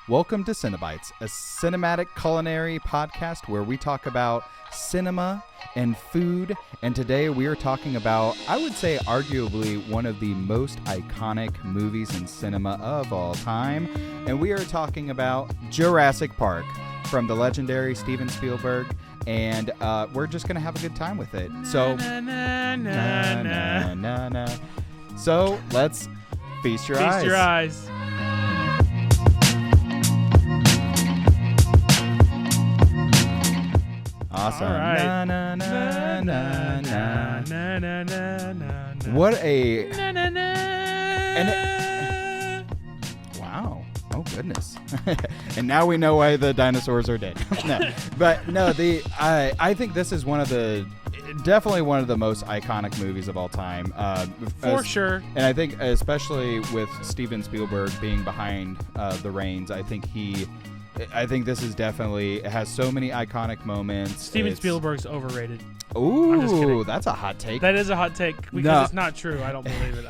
Welcome to CineBites, a cinematic culinary podcast where we talk about cinema and food. And today we are talking about, I would say, arguably one of the most iconic movies in cinema of all time. And we are talking about Jurassic Park from the legendary Steven Spielberg. And we're just going to have a good time with it. So, So let's feast your eyes. Feast your eyes. Awesome. All right. Na, na, na, na, na. Na, na, na, na, na. What a... Na, na, na. Wow. Oh, goodness. And now we know why the dinosaurs are dead. No. But no, I think this is definitely one of the most iconic movies of all time. For sure. And I think especially with Steven Spielberg being behind the reins, I think this is definitely, it has so many iconic moments. Steven Spielberg's overrated. Ooh, that's a hot take. That is a hot take because it's not true. I don't believe it.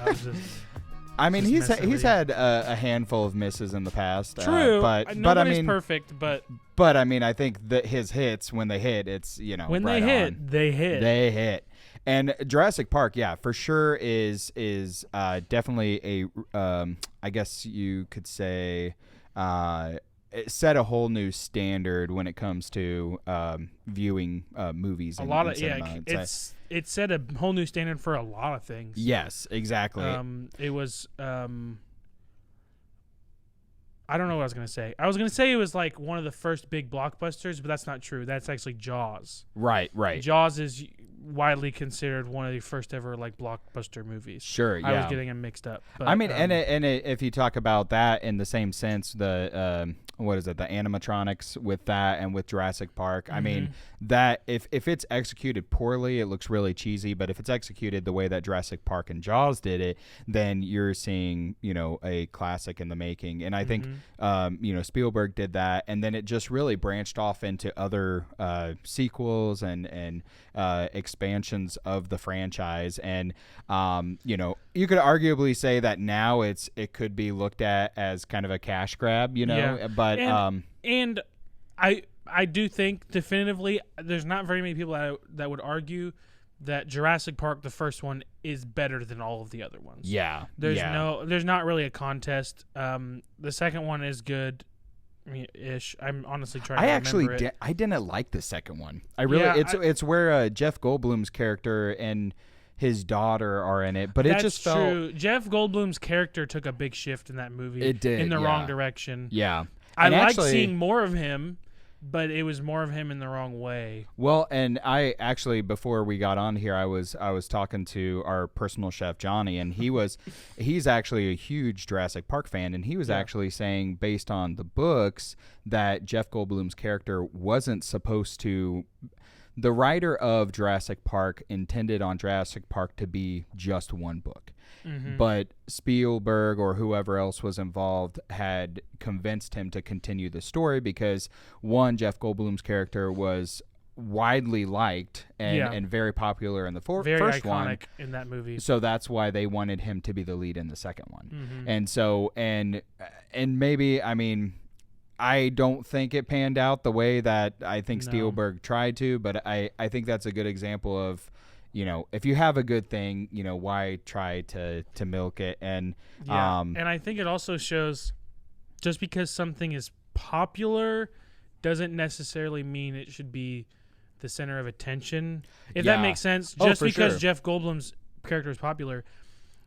I mean, he's had a handful of misses in the past. True, but nobody's I mean, perfect. But I mean, I think that his hits, when they hit, it's when right they hit. And Jurassic Park, yeah, for sure is definitely a I guess you could say it set a whole new standard when it comes to viewing movies. A lot of cinema. It set a whole new standard for a lot of things. Yes, exactly. It was I don't know what I was gonna say. I was gonna say it was like one of the first big blockbusters, but that's not true. That's actually Jaws. Right. Jaws is widely considered one of the first ever like blockbuster movies. Sure, yeah. I was getting them mixed up. But, I mean, if you talk about that in the same sense, the the animatronics with that and with Jurassic Park. Mm-hmm. I mean, that if it's executed poorly, it looks really cheesy. But if it's executed the way that Jurassic Park and Jaws did it, then you're seeing a classic in the making. And I think Spielberg did that, and then it just really branched off into other sequels and expansions of the franchise. And you could arguably say that now it could be looked at as kind of a cash grab, but and I do think definitively there's not very many people that would argue that Jurassic Park, the first one, is better than all of the other ones. Yeah. There's not really a contest. The second one is good. Ish. I'm honestly trying to remember it. I didn't like the second one. It's where Jeff Goldblum's character and his daughter are in it, but it just felt... That's true. Jeff Goldblum's character took a big shift in that movie. It did, in the wrong direction. Yeah. I liked seeing more of him, but it was more of him in the wrong way. Well, and I actually, before we got on here, I was talking to our personal chef Johnny, and he's actually a huge Jurassic Park fan, and he was actually saying, based on the books, that Jeff Goldblum's character wasn't supposed to... The writer of Jurassic Park intended on Jurassic Park to be just one book. Mm-hmm. But Spielberg or whoever else was involved had convinced him to continue the story because, one, Jeff Goldblum's character was widely liked and very popular in the first one. Very iconic in that movie. So that's why they wanted him to be the lead in the second one. Mm-hmm. And so, and maybe, I mean... I don't think it panned out the way that I think Spielberg tried to, but I think that's a good example of, if you have a good thing, why try to milk it? And and I think it also shows just because something is popular doesn't necessarily mean it should be the center of attention. If that makes sense. Just because Jeff Goldblum's character is popular,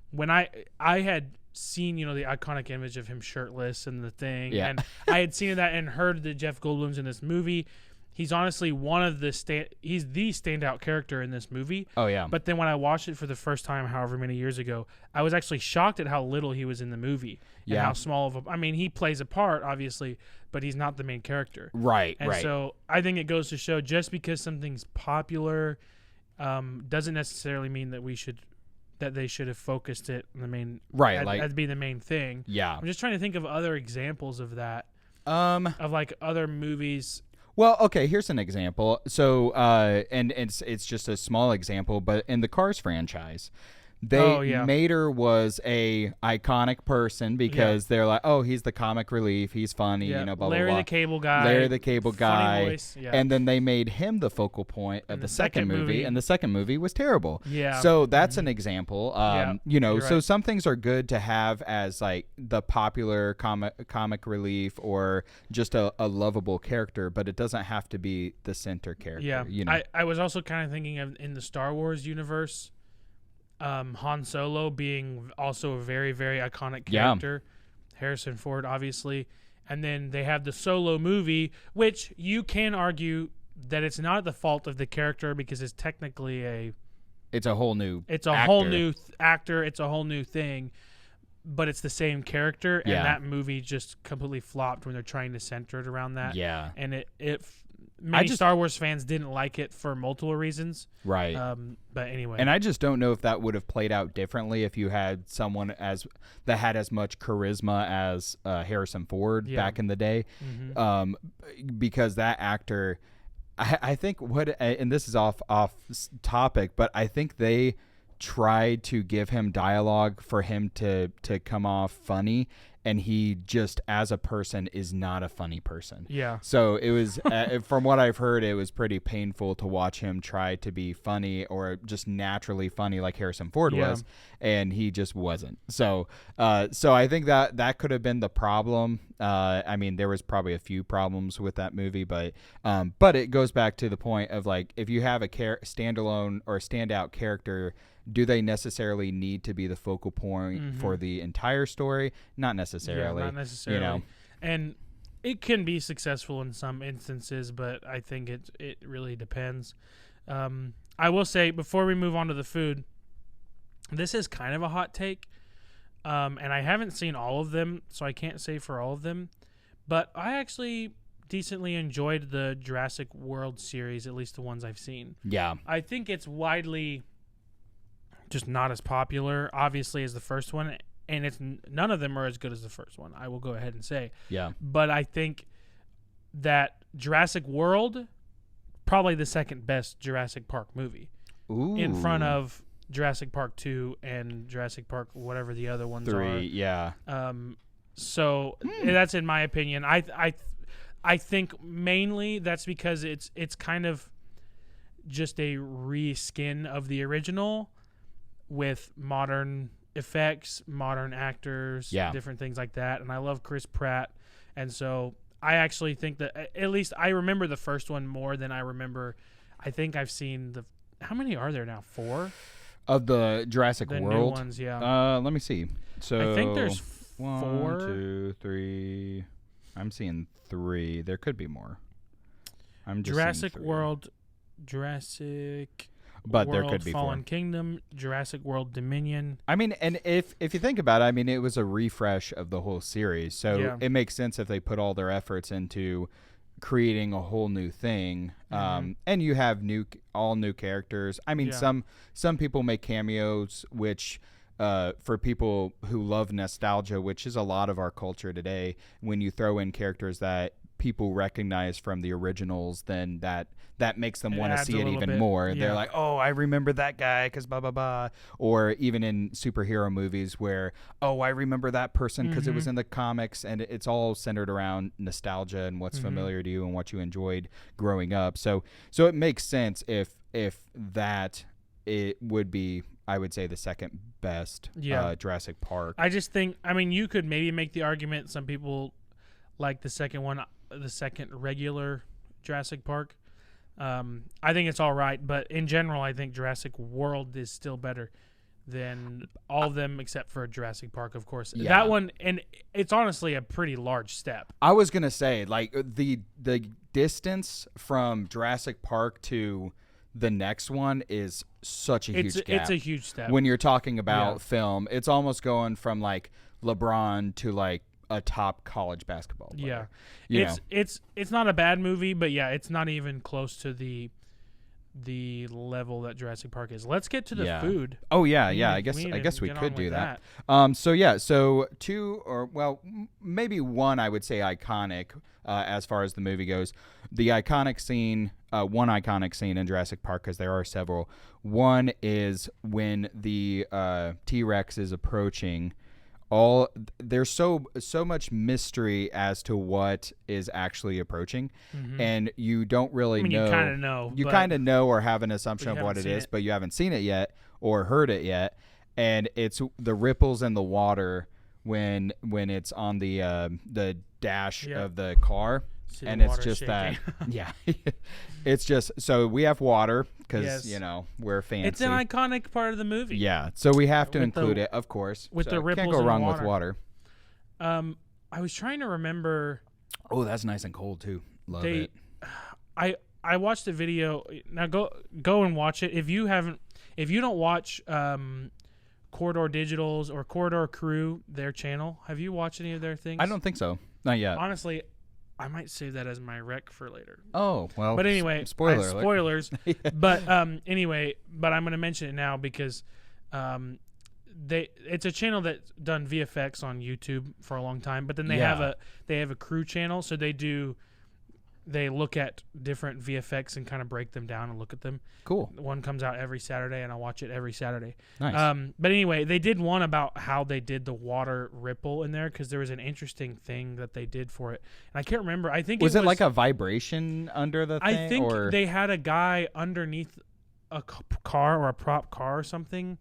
when I had seen the iconic image of him shirtless and the thing, and I had seen that and heard that Jeff Goldblum's in this movie. He's honestly he's the standout character in this movie. Oh yeah. But then when I watched it for the first time, however many years ago, I was actually shocked at how little he was in the movie and how small of I mean, he plays a part obviously, but he's not the main character. Right. And so I think it goes to show just because something's popular doesn't necessarily mean that they should have focused it on the main as being the main thing. Yeah. I'm just trying to think of other examples of that. Of like other movies. Well, okay, here's an example. So and it's just a small example, but in the Cars franchise, Mater was a iconic person because they're like, oh, he's the comic relief, he's funny, you know, blah Larry blah blah. the Cable Guy. Larry the Cable Guy. Voice, and then they made him the focal point of the second movie, and the second movie was terrible. Yeah. So that's an example. You know, so right. some things are good to have as like the popular comic relief or just a lovable character, but it doesn't have to be the center character. Yeah. You know? I was also kind of thinking of in the Star Wars universe, Han Solo being also a very, very iconic character. Harrison Ford, obviously. And then they have the Solo movie, which you can argue that it's not the fault of the character because it's technically it's a whole new whole new actor. It's a whole new thing, but it's the same character. And that movie just completely flopped when they're trying to center it around that. Yeah. And many Star Wars fans didn't like it for multiple reasons. Right. But anyway. And I just don't know if that would have played out differently if you had someone that had as much charisma as Harrison Ford back in the day. Because that actor, I think and this is off topic, but I think they tried to give him dialogue for him to come off funny, and he just as a person is not a funny person. Yeah. So it was from what I've heard, it was pretty painful to watch him try to be funny or just naturally funny like Harrison Ford was, and he just wasn't. So I think that could have been the problem. I mean, there was probably a few problems with that movie, but it goes back to the point of like if you have a standalone or standout character, do they necessarily need to be the focal point for the entire story? Not necessarily. Yeah, not necessarily. You know? And it can be successful in some instances, but I think it really depends. I will say, before we move on to the food, this is kind of a hot take, and I haven't seen all of them, so I can't say for all of them, but I actually decently enjoyed the Jurassic World series, at least the ones I've seen. Yeah. I think it's widely just not as popular, obviously, as the first one, and none of them are as good as the first one, I will go ahead and say. Yeah. But I think that Jurassic World, probably the second best Jurassic Park movie. Ooh. In front of Jurassic Park 2 and Jurassic Park whatever the other ones 3, are. yeah. So that's in my opinion. I think mainly that's because it's kind of just a reskin of the original with modern effects, modern actors, different things like that. And I love Chris Pratt. And so I actually think that at least I remember the first one more than I remember. I think I've seen how many are there now? 4? Of the Jurassic World? New ones, yeah. Let me see. So I think there's 1, 4. 2, 3. I'm seeing 3. There could be more. I'm just Jurassic seeing 3. World, Jurassic but World, there could be Fallen 4. Kingdom, Jurassic World Dominion. I mean, and if you think about it, I mean, it was a refresh of the whole series, so it makes sense if they put all their efforts into creating a whole new thing. And you have all new characters. I mean, some people make cameos, which for people who love nostalgia, which is a lot of our culture today, when you throw in characters that people recognize from the originals, then that makes them want to see it even more. Yeah. They're like, oh, I remember that guy because blah, blah, blah. Or even in superhero movies where, oh, I remember that person because it was in the comics, and it's all centered around nostalgia and what's familiar to you and what you enjoyed growing up. So it makes sense if that it would be, I would say, the second best Jurassic Park. I just think, I mean, you could maybe make the argument, some people like the second one, the second regular Jurassic Park. I think it's all right, but in general, I think Jurassic World is still better than all of them except for Jurassic Park, of course. Yeah. That one, and it's honestly a pretty large step. I was gonna say, like, the distance from Jurassic Park to the next one is such a huge gap. It's a huge step. When you're talking about film, it's almost going from like LeBron to like a top college basketball player. Yeah. It's not a bad movie, but yeah, it's not even close to the the level that Jurassic Park is. Let's get to the food. Oh yeah, I guess we could do that. So two or maybe one I would say iconic as far as the movie goes. The iconic scene, one iconic scene in Jurassic Park, because there are several. One is when the T-Rex is approaching. There's so much mystery as to what is actually approaching, and you don't really know. You kind of know. You kind of know or have an assumption of what it is, but you haven't seen it yet or heard it yet. And it's the ripples in the water when it's on the dash of the car. And it's just shaking. that, it's just, so we have water because, we're fancy. It's an iconic part of the movie. Yeah, so we have to include it, of course. With the ripples can't go wrong in the with water. I was trying to remember. Oh, that's nice and cold, too. Love it. I watched a video. Now, go and watch it. If you don't watch Corridor Digital's or Corridor Crew, their channel, have you watched any of their things? I don't think so. Not yet. Honestly, I might save that as my rec for later. Oh, well. But anyway, spoilers. But anyway, but I'm going to mention it now because it's a channel that's done VFX on YouTube for a long time, but then they have a crew channel, so they look at different VFX and kind of break them down and look at them. Cool. One comes out every Saturday, and I watch it every Saturday. Nice. But anyway, they did one about how they did the water ripple in there because there was an interesting thing that they did for it. And I can't remember. I think was it like a vibration under the thing? I think they had a guy underneath a car or a prop car or something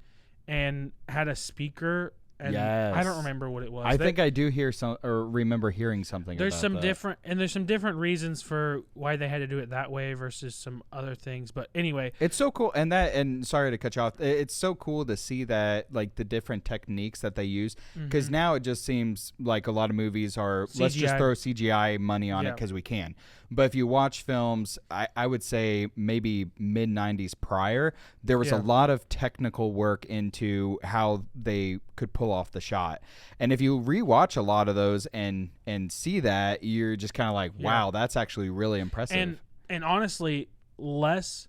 and had a speaker. And I don't remember what it was. I think I do hear some or remember hearing something. There's some different reasons for why they had to do it that way versus some other things. But anyway, it's so cool. And sorry to cut you off. It's so cool to see that, like, the different techniques that they use, because now it just seems like a lot of movies are CGI. Let's just throw CGI money on it because we can. But if you watch films, I would say maybe mid-90s prior, there was a lot of technical work into how they could pull off the shot. And if you rewatch a lot of those and see that, you're just kind of like, wow, that's actually really impressive. And honestly, less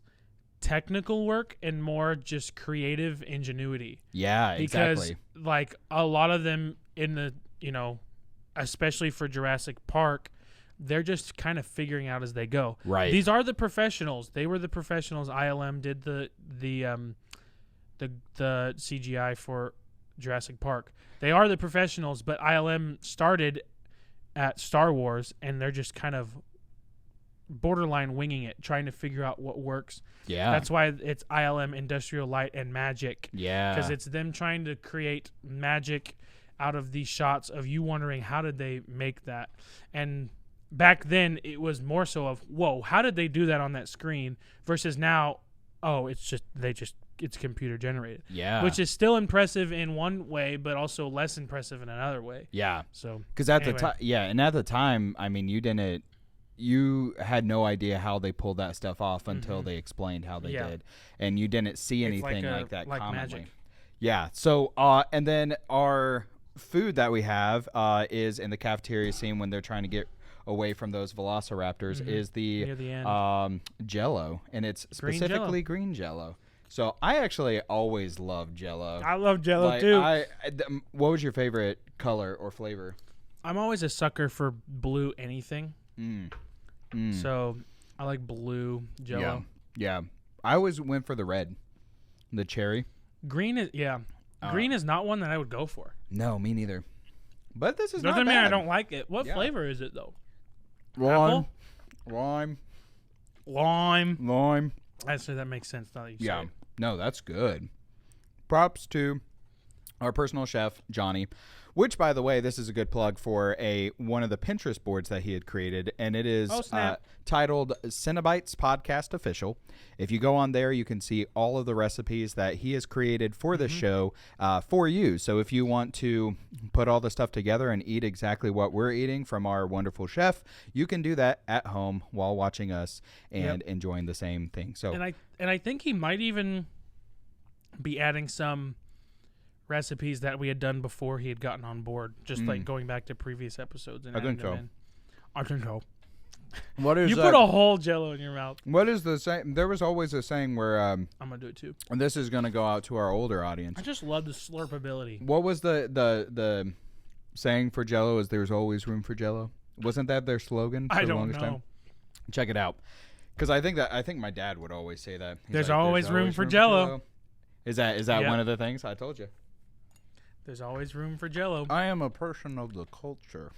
technical work and more just creative ingenuity. Yeah, exactly. Because, like, a lot of them in the, especially for Jurassic Park, they're just kind of figuring out as they go. Right. These are the professionals. They were the professionals. ILM did the CGI for Jurassic Park. They are the professionals, but ILM started at Star Wars, and they're just kind of borderline winging it, trying to figure out what works. Yeah. That's why it's ILM Industrial Light and Magic. Yeah. Because it's them trying to create magic out of these shots of you wondering how did they make that. And back then, it was more so of, whoa, how did they do that on that screen? Versus now, it's computer generated. Yeah. Which is still impressive in one way, but also less impressive in another way. Yeah. So, because at the time, and at the time, I mean, you had no idea how they pulled that stuff off until they explained how they did, and you didn't see anything like that commonly. Magic. Yeah. So, and then our food that we have is in the cafeteria scene when they're trying to get away from those velociraptors is the Jell-O, and it's specifically green Jell-O. So I actually always loved Jell-O. I love Jell-O too. What was your favorite color or flavor? I'm always a sucker for blue anything. So I like blue Jell-O. Yeah. I always went for the red, the cherry. Green is green is not one that I would go for. No, me neither. But this is doesn't not mean bad. I don't like it. What flavor is it though? Lime. I say that makes sense now that you say it. No, that's good. Props to our personal chef, Johnny, which, by the way, this is a good plug for one of the Pinterest boards that he had created, and it is titled CineBites Podcast Official. If you go on there, you can see all of the recipes that he has created for the show for you. So if you want to put all the stuff together and eat exactly what we're eating from our wonderful chef, you can do that at home while watching us and enjoying the same thing. So and I think he might even be adding some recipes that we had done before he had gotten on board, just like going back to previous episodes and I think so. I think so. What is you put a whole Jell-O in your mouth. What is the saying? There was always a saying where I'm gonna do it too. And this is gonna go out to our older audience. I just love the slurpability. What was the saying for Jell-O? Is there's always room for Jell-O? Wasn't that their slogan for the longest time? Check it out, because I think my dad would always say that. There's always room for Jell-O. Is that one of the things? I told you. There's always room for Jell-O. I am a person of the culture.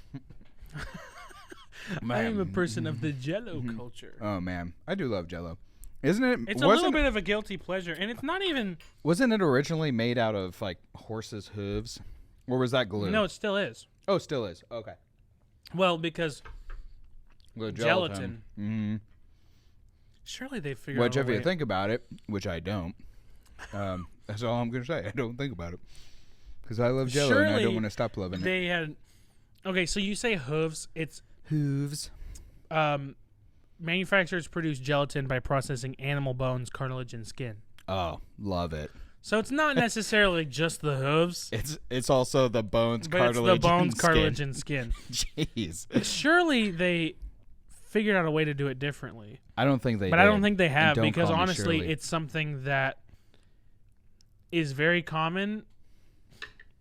I am a person of the Jell-O culture. Oh man, I do love Jell-O. Isn't it? It's a little bit of a guilty pleasure, and it's not even. Wasn't it originally made out of like horses' hooves, or was that glue? No, it still is. Oh, it still is. Okay. Well, because gelatin. Mm-hmm. Surely they figured out. Which, if you think about it, which I don't, that's all I'm gonna say. I don't think about it because I love Jell-O and I don't want to stop loving it. They had. Okay, so you say hooves. It's hooves. Manufacturers produce gelatin by processing animal bones, cartilage, and skin. Oh, love it. So it's not necessarily just the hooves. It's also the bones, but cartilage, it's the bones, and cartilage, and skin. Jeez. Surely they figured out a way to do it differently. I don't think they. But did. I don't think they have, because honestly, it's something that is very common.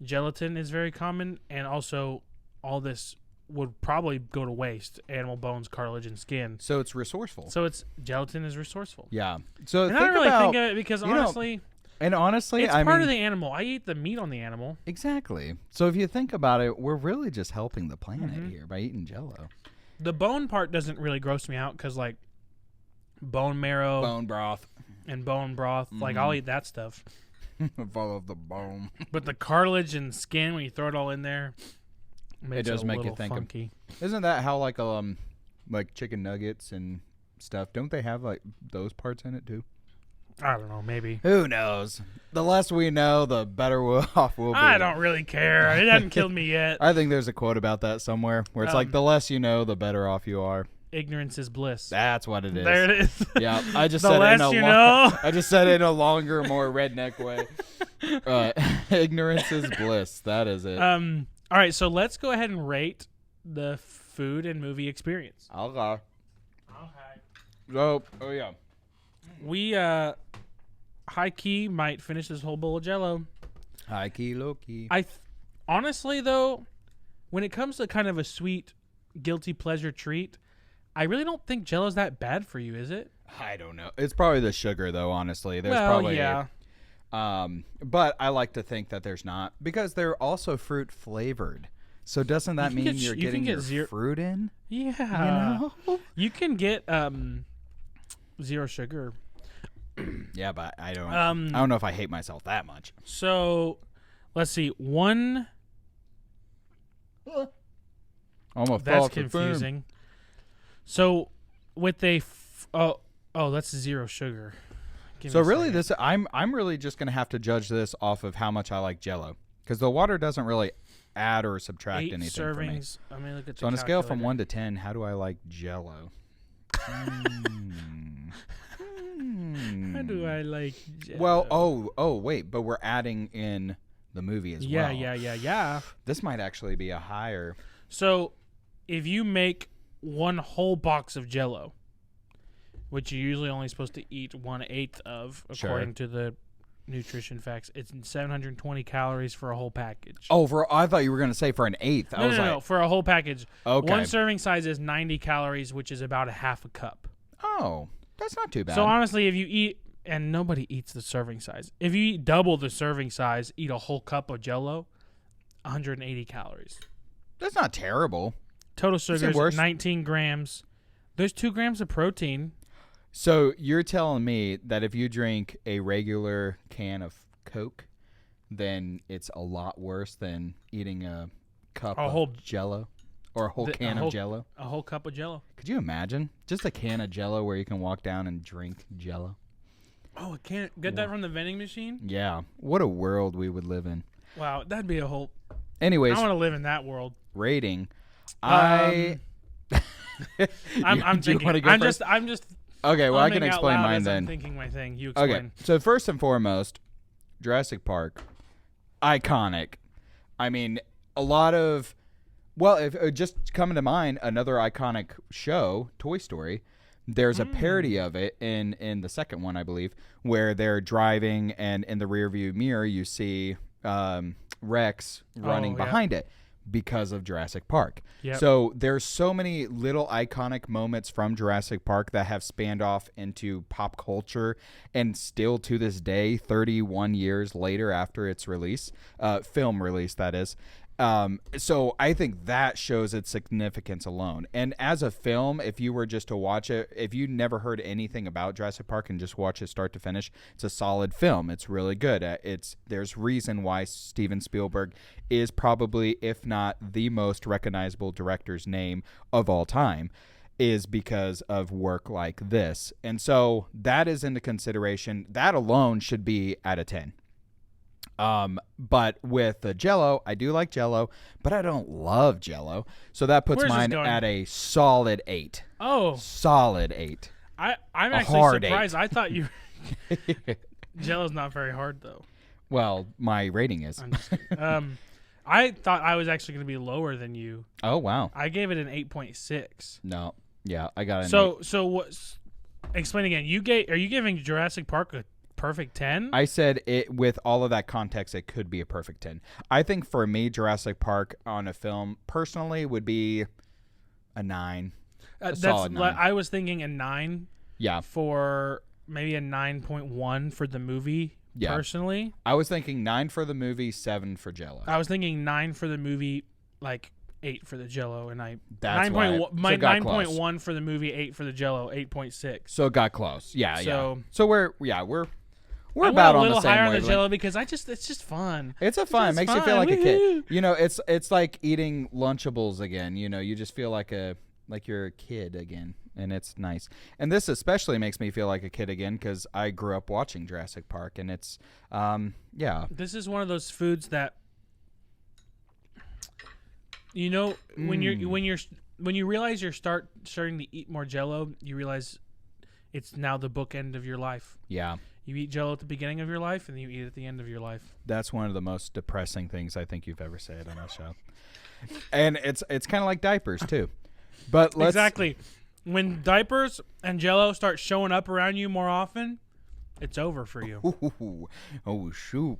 Gelatin is very common, and also all this would probably go to waste: animal bones, cartilage, and skin. So it's resourceful. So gelatin is resourceful. Yeah. So and I don't really think of it because honestly. Honestly, it's part of the animal. I eat the meat on the animal. Exactly. So if you think about it, we're really just helping the planet here by eating Jell-O. The bone part doesn't really gross me out because, like, bone marrow, bone broth, and bone broth, like, I'll eat that stuff. Follow the bone. But the cartilage and skin, when you throw it all in there, it does make you think funky. Isn't that how like chicken nuggets and stuff? Don't they have like those parts in it too? I don't know, maybe. Who knows? The less we know, the better off we'll be. I don't really care. It hasn't killed me yet. I think there's a quote about that somewhere where it's like, the less you know, the better off you are. Ignorance is bliss. That's what it is. There it is. Yeah, I just the said less it in a you know. I just said it in a longer, more redneck way. Ignorance is bliss. That is it. All right, so let's go ahead and rate the food and movie experience. Okay. Oh yeah. We high key might finish this whole bowl of Jell-O. High key, low key. Honestly though, when it comes to kind of a sweet, guilty pleasure treat, I really don't think Jell-O's that bad for you, is it? I don't know. It's probably the sugar though. Honestly, there's yeah. But I like to think that there's not, because they're also fruit flavored. So doesn't that mean you're getting your fruit in? Yeah. You know? You can get zero sugar. Yeah, but I don't know if I hate myself that much. So, let's see. One. Almost that's confusing. So, with that's zero sugar. So really, I'm really just gonna have to judge this off of how much I like Jell-O, because the water doesn't really add or subtract 8 anything servings. for me. I mean, look at so on a scale from 1 to 10, how do I like Jell-O? How do I like Jell-O? Well, wait, but we're adding in the movie as well. Yeah. This might actually be a higher. So, if you make one whole box of Jell-O, which you're usually only supposed to eat 1/8 of, according to the nutrition facts, it's 720 calories for a whole package. Oh, I thought you were going to say for an eighth. No, for a whole package. Okay. One serving size is 90 calories, which is about a half a cup. Oh, that's not too bad. So honestly, if you eat, and nobody eats the serving size, if you eat double the serving size, eat a whole cup of Jell-O, 180 calories. That's not terrible. Total sugar is 19 grams. There's 2 grams of protein. So you're telling me that if you drink a regular can of Coke, then it's a lot worse than eating a cup of Jell-O, or a whole can of Jell-O? A whole cup of Jell-O. Could you imagine? Just a can of Jell-O where you can walk down and drink Jell-O. Oh, I can't get that from the vending machine? Yeah. What a world we would live in. Wow, that'd be a whole... Anyways. I want to live in that world. Rating. I'm thinking. I'm just... Okay, well, I can explain mine then. I'm thinking my thing. You explain. Okay, so first and foremost, Jurassic Park, iconic. I mean, a lot of Well, if just coming to mind, another iconic show, Toy Story. There's a parody of it in the second one, I believe, where they're driving and in the rearview mirror you see Rex running behind it because of Jurassic Park. Yep. So there's so many little iconic moments from Jurassic Park that have spanned off into pop culture, and still to this day, 31 years later after its release, film release that is. So I think that shows its significance alone. And as a film, if you were just to watch it, if you never heard anything about Jurassic Park and just watch it start to finish, it's a solid film. It's really good. There's reason why Steven Spielberg is probably, if not the most recognizable director's name of all time, is because of work like this. And so that is into consideration. That alone should be out of 10. But with the Jell-O, I do like Jell-O, but I don't love Jell-O. So that puts mine at a solid 8. Oh. Solid 8. I'm actually surprised. 8. I thought you Jell-O's not very hard though. Well, my rating is. I thought I was actually going to be lower than you. Oh, wow. I gave it an 8.6. No. Yeah, I got an 8. So what? Explain again. Are you giving Jurassic Park a perfect 10? I said it with all of that context, it could be a perfect 10. I think for me, Jurassic Park on a film personally would be a 9. Solid 9. I was thinking a 9. Yeah. For maybe a 9.1 for the movie. Yeah. Personally, I was thinking 9 for the movie, 7 for Jell-O. I was thinking 9 for the movie, like 8 for the Jell-O, and that's 9.1 for the movie, 8 for the Jell-O, 8.6. So it got close. Yeah, so, yeah. So we're about on the same a little higher on the wavelength. Jell-O because it's just fun. It's fun. It makes you feel like a kid. You know, it's like eating Lunchables again. You know, you just feel like you're a kid again, and it's nice. And this especially makes me feel like a kid again because I grew up watching Jurassic Park, and it's yeah. This is one of those foods that when you realize you're starting to eat more Jell-O, you realize it's now the bookend of your life. Yeah. You eat Jell-O at the beginning of your life, and you eat it at the end of your life. That's one of the most depressing things I think you've ever said on this show. And it's kind of like diapers too. But exactly. When diapers and Jell-O start showing up around you more often, it's over for you. Oh shoot.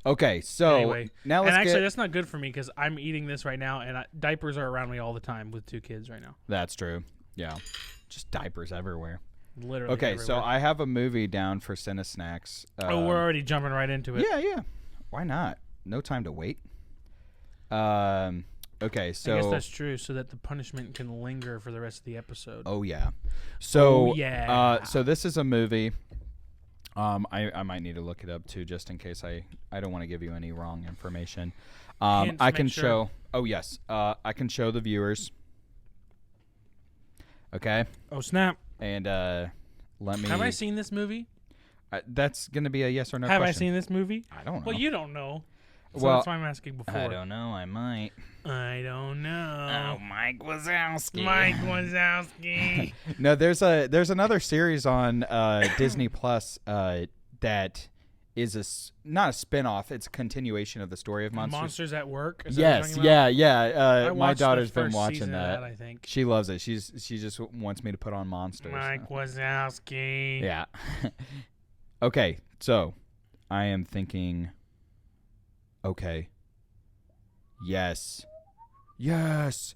Okay, so anyway, now let's actually that's not good for me because I'm eating this right now, and diapers are around me all the time with 2 kids right now. That's true. Yeah, just diapers everywhere. Literally. Okay, everywhere. so I have a movie down for Cinesnacks. We're already jumping right into it. Yeah. Why not? No time to wait. Okay, so I guess that's true, so that the punishment can linger for the rest of the episode. Oh yeah. So so this is a movie. I might need to look it up too, just in case I don't want to give you any wrong information. I can show. Oh yes. I can show the viewers. Okay. Oh snap. And let me. Have I seen this movie? That's going to be a yes or no question. Have I seen this movie? I don't know. Well, you don't know. So well, that's why I'm asking before. I don't know. I might. I don't know. Oh, Mike Wazowski. No, there's another series on Disney Plus that is not a spin-off. It's a continuation of the story of Monsters at Work. Is yes, yeah. My daughter's been watching that. I think she loves it. She just wants me to put on Monsters. Mike Wazowski. Yeah. Okay, so I am thinking. Okay. Yes. What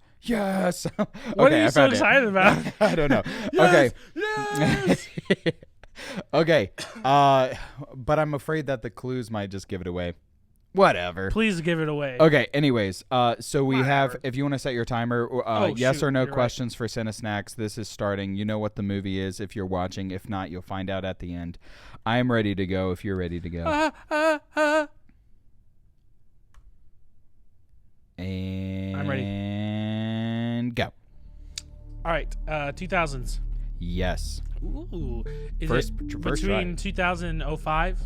Okay, are you so excited about? I don't know. Yes, okay. Yes! Okay. But I'm afraid that the clues might just give it away. Whatever. Please give it away. Okay. Anyways, so we have, if you want to set your timer, yes or no questions for Cinesnacks. This is starting. You know what the movie is if you're watching. If not, you'll find out at the end. I am ready to go if you're ready to go. And I'm ready. And go. All right. 2000s. Yes. Ooh. Is first it between 2005?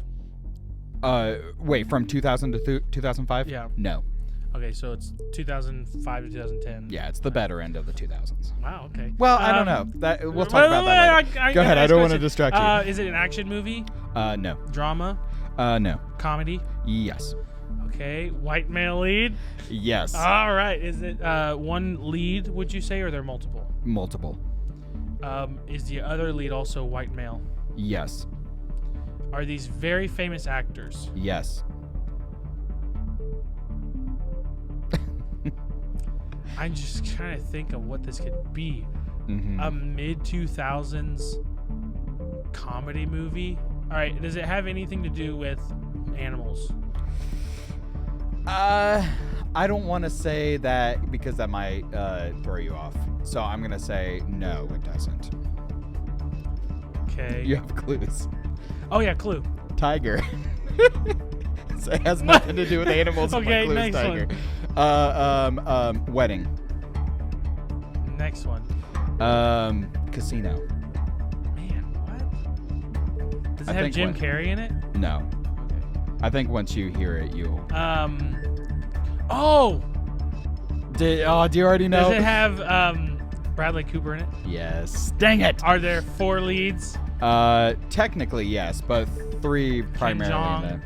Wait, from 2000 to 2005? Yeah. No. Okay, so it's 2005 to 2010. Yeah, it's the better end of the 2000s. Wow, okay. Well, I don't know. We'll talk about that later. Go ahead. I don't want to distract you. Is it an action movie? No. Drama? No. Comedy? Yes. Okay, white male lead. Yes. All right. Is it one lead? Would you say, or are there multiple? Multiple. Is the other lead also white male? Yes. Are these very famous actors? Yes. I'm just trying to think of what this could be. Mm-hmm. A mid-2000s comedy movie? All right, does it have anything to do with animals? I don't want to say that because that might throw you off. So I'm going to say no, it doesn't. Okay. You have clues. Oh, yeah, clue. Tiger. So it has nothing to do with animals. Okay, clue next tiger. one. Wedding. Next one. Casino. Man, what? Does it have Jim Carrey in it? No. Okay. I think once you hear it, you'll. Oh! Do you already know? Does it have Bradley Cooper in it? Yes. Dang it! Are there 4 leads? Technically yes, but 3 primarily in it.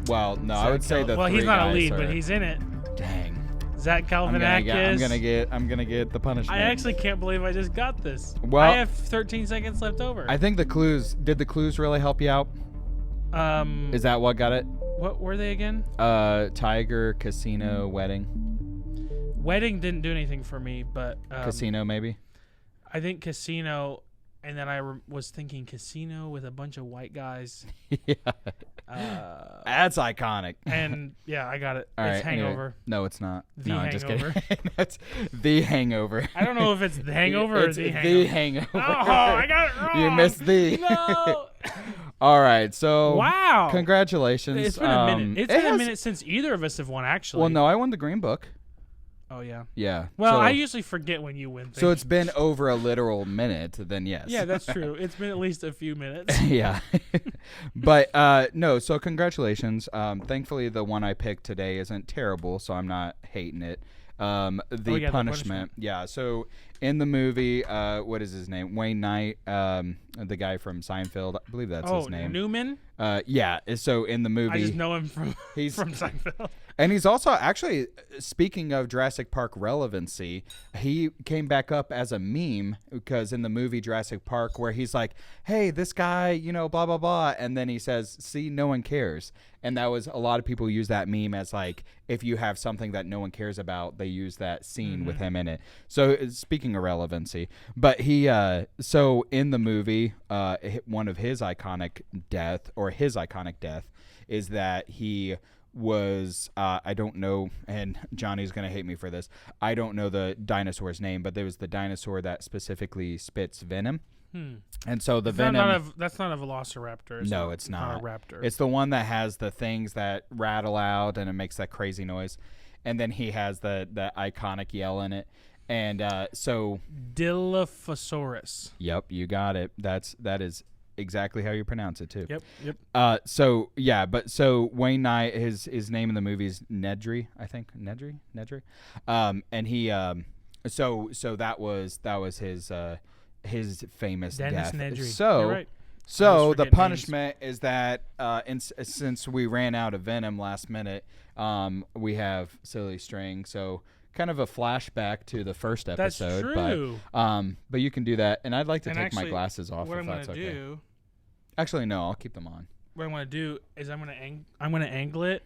Well, no, I would say the 3 Well, he's not a lead, are, but he's in it. Dang. Zach Galifianakis. I'm gonna get the punishment. I actually can't believe I just got this. Well, I have 13 seconds left over. I think did the clues really help you out? Is that what got it? What were they again? Tiger, casino, wedding. Wedding didn't do anything for me, but Casino maybe. I think casino, and then I was thinking casino with a bunch of white guys. Yeah. That's iconic. And yeah, I got it. All it's right, Hangover. Anyway. No, it's not. The no, Hangover. Just kidding. That's The Hangover. I don't know if it's The Hangover or The Hangover. The Hangover. Oh, I got it wrong. You missed the. No. All right, so wow. Congratulations. It's been a minute. It's been a minute since either of us have won, actually. Well, no, I won the Green Book. Oh, yeah. Yeah. Well, I usually forget when you win things. So it's been over a literal minute, then yes. Yeah, that's true. It's been at least a few minutes. Yeah. But no, so congratulations. Thankfully, the one I picked today isn't terrible, so I'm not hating it. The punishment. Yeah, so in the movie, what is his name? Wayne Knight, the guy from Seinfeld. I believe that's his name. Newman? Yeah, so in the movie. I just know him from Seinfeld. And he's also, actually, speaking of Jurassic Park relevancy, he came back up as a meme because in the movie Jurassic Park where he's like, hey, this guy, blah, blah, blah. And then he says, see, no one cares. And that was, a lot of people use that meme as like, if you have something that no one cares about, they use that scene with him in it. So speaking of relevancy, but he, so in the movie, one of his iconic death is that he was I don't know, and Johnny's gonna hate me for this, I don't know the dinosaur's name, but there was the dinosaur that specifically spits venom. And so the venom that's not a velociraptor. No, it's not a raptor. It's the one that has the things that rattle out and it makes that crazy noise, and then he has the iconic yell in it. And so Dilophosaurus. Yep, you got it. That is exactly how you pronounce it too. Yep. So yeah, but so Wayne Knight, his name in the movie is Nedry, I think. Nedry. And he so that was his famous Dennis death. Nedry. So you're right. So the punishment is that since we ran out of venom last minute, we have silly string. So kind of a flashback to the first episode. That's true. But you can do that, and I'd like to take actually, my glasses off what if that's okay. Do, actually, no, I'll keep them on. What I'm going to do is I'm going to angle it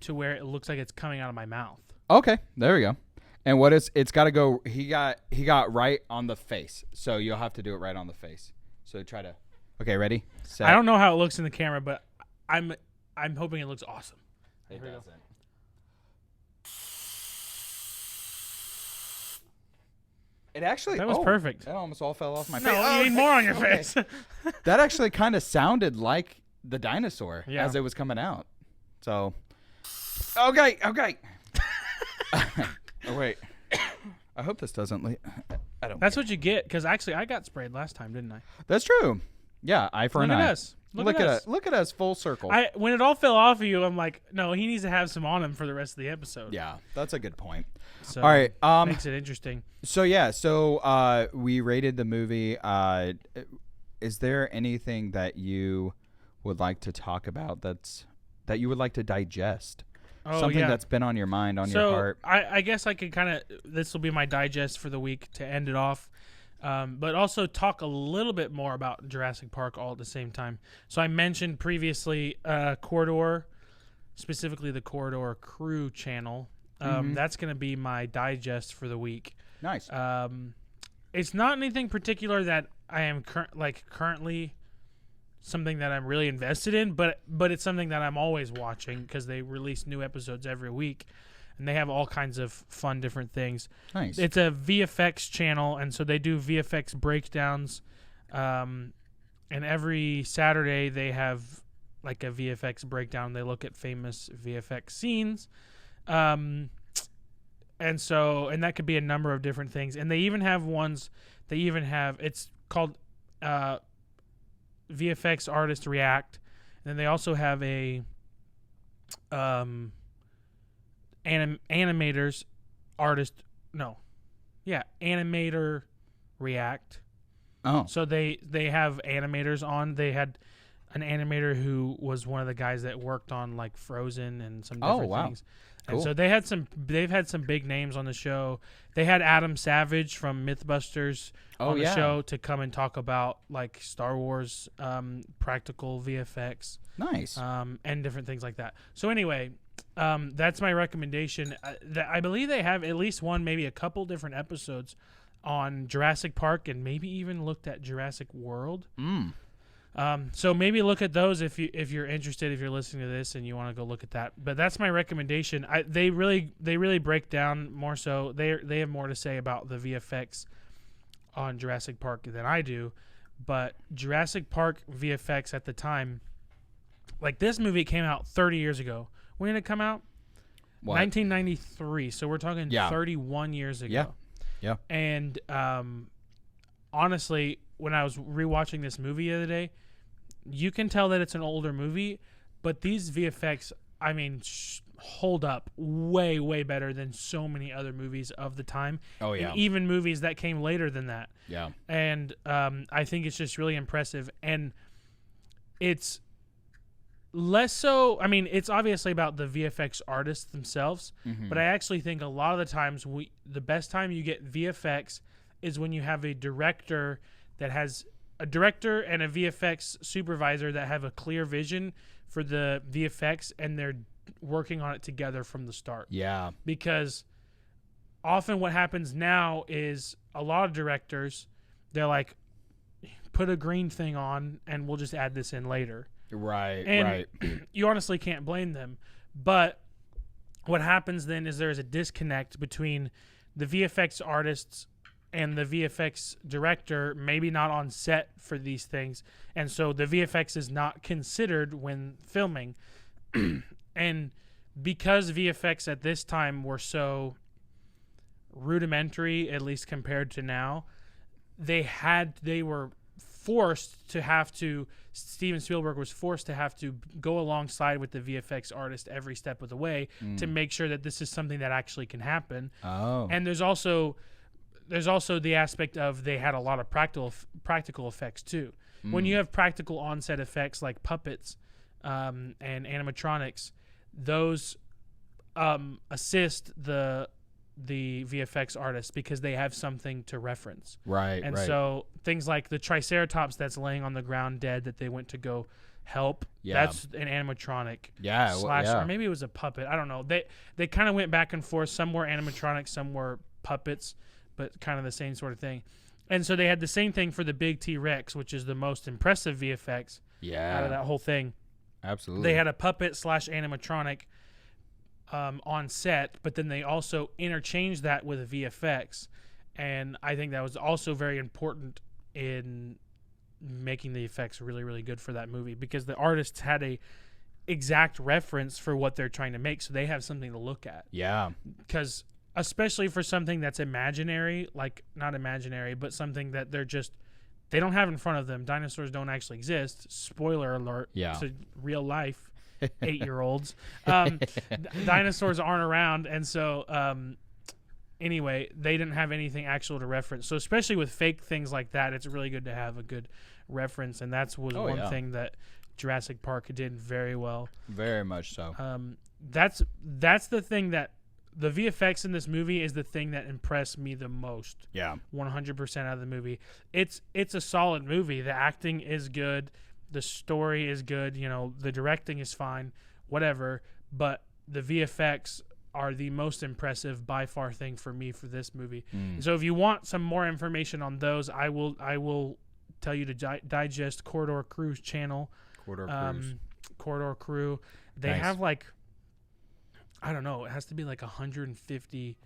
to where it looks like it's coming out of my mouth. Okay, there we go. And it's got to go. He got right on the face, so you'll have to do it right on the face. So try to. Okay, ready? Set. I don't know how it looks in the camera, but I'm hoping it looks awesome. It doesn't. It actually that was perfect. It almost all fell off my face. No, you need more on your face. That actually kind of sounded like the dinosaur as it was coming out. So, okay. Oh wait, I hope this doesn't leak. I don't. That's what you get, because actually I got sprayed last time, didn't I? That's true. Yeah, eye for an eye. Look at us. Look at us, full circle. When it all fell off of you, I'm like, no, he needs to have some on him for the rest of the episode. Yeah, that's a good point. So all right, makes it interesting. So yeah, we rated the movie. Is there anything that you would like to talk about that you would like to digest something that's been on your mind, on your heart. I guess I could kind of, this will be my digest for the week to end it off, but also talk a little bit more about Jurassic Park all at the same time. So I mentioned previously Corridor, specifically the Corridor Crew channel. That's going to be my digest for the week. Nice. It's not anything particular that I am currently something that I'm really invested in, but it's something that I'm always watching because they release new episodes every week, and they have all kinds of fun different things. Nice. It's a VFX channel, and so they do VFX breakdowns, and every Saturday they have like a VFX breakdown. They look at famous VFX scenes, and that could be a number of different things. And they even have ones. It's called VFX Artist React, and then they also have a animator React. Oh, so they have animators on. They had an animator who was one of the guys that worked on like Frozen and some different things. Cool. And so they've had some big names on the show. They had Adam Savage from Mythbusters on the show to come and talk about like Star Wars practical VFX. Nice. And different things like that. So anyway, that's my recommendation. I believe they have at least one, maybe a couple different episodes on Jurassic Park, and maybe even looked at Jurassic World. So maybe look at those if you're interested, if you're listening to this and you want to go look at that. But that's my recommendation. They really break down more so. They have more to say about the VFX on Jurassic Park than I do. But Jurassic Park VFX at the time, like this movie came out 30 years ago. When did it come out? What? 1993. So we're talking 31 years ago. Yeah. And honestly, when I was rewatching this movie the other day, you can tell that it's an older movie, but these VFX, I mean, hold up way, way better than so many other movies of the time. Oh, yeah. And even movies that came later than that. Yeah. And I think it's just really impressive. And it's less so, I mean, it's obviously about the VFX artists themselves, but I actually think a lot of the times the best time you get VFX is when you have a director that has a director and a VFX supervisor that have a clear vision for the VFX, and they're working on it together from the start. Yeah. Because often what happens now is a lot of directors, they're like, put a green thing on and we'll just add this in later. Right, and right. You honestly can't blame them. But what happens then is there's a disconnect between the VFX artists and the VFX director, maybe not on set for these things. And so the VFX is not considered when filming. And because VFX at this time were so rudimentary, at least compared to now, they were forced to have to, Steven Spielberg was forced to have to go alongside with the VFX artist every step of the way to make sure that this is something that actually can happen. Oh. And there's also the aspect of they had a lot of practical effects too. When you have practical on-set effects like puppets and animatronics, those assist the VFX artists because they have something to reference. Right. And so things like the Triceratops that's laying on the ground dead that they went to go help. Yeah. That's an animatronic. Yeah. Or maybe it was a puppet. I don't know. They kind of went back and forth. Some were animatronics, some were puppets, but kind of the same sort of thing. And so they had the same thing for the big T-Rex, which is the most impressive VFX out of that whole thing. Absolutely. They had a puppet / animatronic on set, but then they also interchanged that with a VFX. And I think that was also very important in making the effects really, really good for that movie, because the artists had a exact reference for what they're trying to make, so they have something to look at. Yeah. Because especially for something that's imaginary, like not imaginary, but something that they don't have in front of them. Dinosaurs don't actually exist. Spoiler alert to real life 8-year-olds. Dinosaurs aren't around, and so anyway, they didn't have anything actual to reference. So especially with fake things like that, it's really good to have a good reference, and that's one thing that Jurassic Park did very well. Very much so. that's the thing that the VFX in this movie is the thing that impressed me the most. Yeah. 100% out of the movie. It's a solid movie. The acting is good. The story is good. You know, the directing is fine, whatever. But the VFX are the most impressive by far thing for me for this movie. So if you want some more information on those, I will tell you to digest Corridor Crew's channel. Corridor Crew. They have like, I don't know, it has to be like 150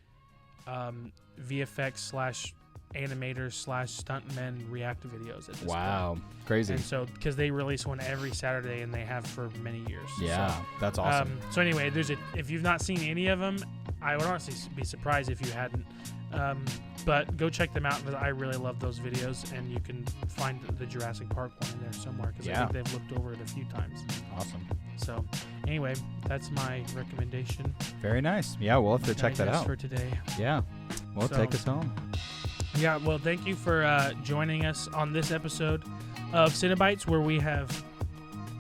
VFX / animators / stuntmen react videos at this point. Crazy. And so, because they release one every Saturday and they have for many years. Yeah, so, that's awesome. So anyway, if you've not seen any of them, I would honestly be surprised if you hadn't. But go check them out because I really love those videos, and you can find the Jurassic Park one in there somewhere because I think they've looked over it a few times. Awesome. So anyway, that's my recommendation. Very nice. Yeah, we'll have to check that out for today. Yeah. Well, take us home. Yeah, well, thank you for joining us on this episode of CineBites, where we have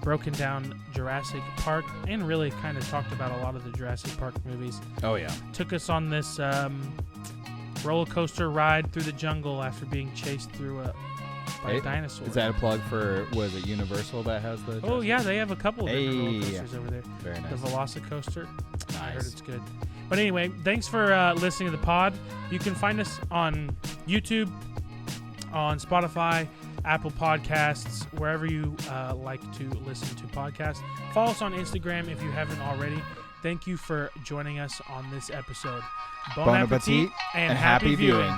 broken down Jurassic Park and really kind of talked about a lot of the Jurassic Park movies. Oh, yeah. Took us on this roller coaster ride through the jungle after being chased through by a dinosaur. Is that a plug for, was it Universal that has the... Oh, yeah, they have a couple of different roller coasters over there. Very nice. The Velocicoaster. Nice. I heard it's good. But anyway, thanks for listening to the pod. You can find us on YouTube, on Spotify, Apple Podcasts, wherever you like to listen to podcasts. Follow us on Instagram if you haven't already. Thank you for joining us on this episode. Bon appetit and happy viewing.